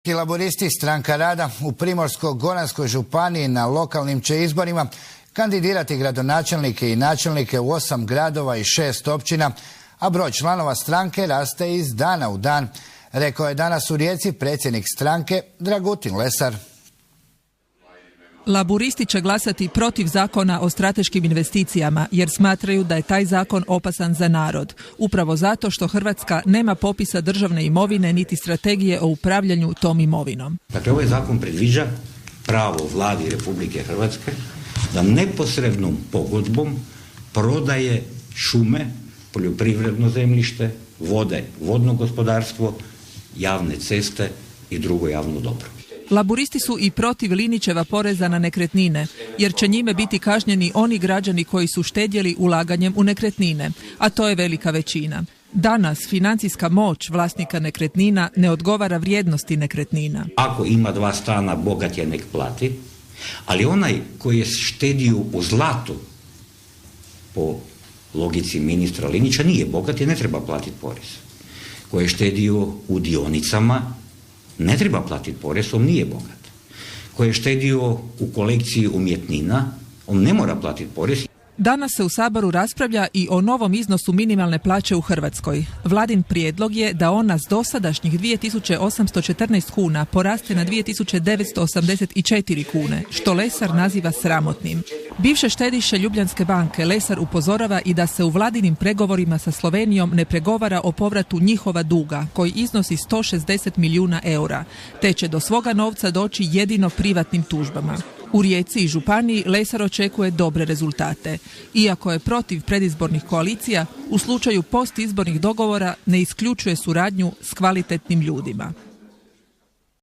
Hrvatski laburisti Stranka rada u Primorsko-goranskoj županiji na lokalnim će izborima kandidirati gradonačelnike i načelnike u 8 gradova i 6 općina, a broj članova stranke raste iz dana u dan, rekao je danas u Rijeci predsjednik stranke Dragutin Lesar. Laburisti će glasati protiv zakona o strateškim investicijama jer smatraju da je taj zakon opasan za narod. Upravo zato što Hrvatska nema popisa državne imovine niti strategije o upravljanju tom imovinom. Dakle, ovaj zakon predviđa pravo vladi Republike Hrvatske da neposrednom pogodbom prodaje šume, poljoprivredno zemljište, vode, vodno gospodarstvo, javne ceste i drugo javno dobro. Laburisti su i protiv Linićeva poreza na nekretnine, jer će njime biti kažnjeni oni građani koji su štedjeli ulaganjem u nekretnine, a to je velika većina. Danas financijska moć vlasnika nekretnina ne odgovara vrijednosti nekretnina. Ako ima 2 stana, bogat je nek plati, ali onaj koji je štedio u zlatu, po logici ministra Linića, nije bogat i ne treba platiti porez. Koji je štedio u dionicama, ne treba platiti porez, on nije bogat. Koji je štedio u kolekciji umjetnina, on ne mora platiti porez. Danas se u Saboru raspravlja i o novom iznosu minimalne plaće u Hrvatskoj. Vladin prijedlog je da ona s dosadašnjih 2814 kuna poraste na 2984 kune, što Lesar naziva sramotnim. Bivše štediše Ljubljanske banke Lesar upozorava i da se u vladinim pregovorima sa Slovenijom ne pregovara o povratu njihova duga, koji iznosi 160 milijuna eura, te će do svoga novca doći jedino privatnim tužbama. U Rijeci i županiji Lesar očekuje dobre rezultate. Iako je protiv predizbornih koalicija, u slučaju postizbornih dogovora ne isključuje suradnju s kvalitetnim ljudima.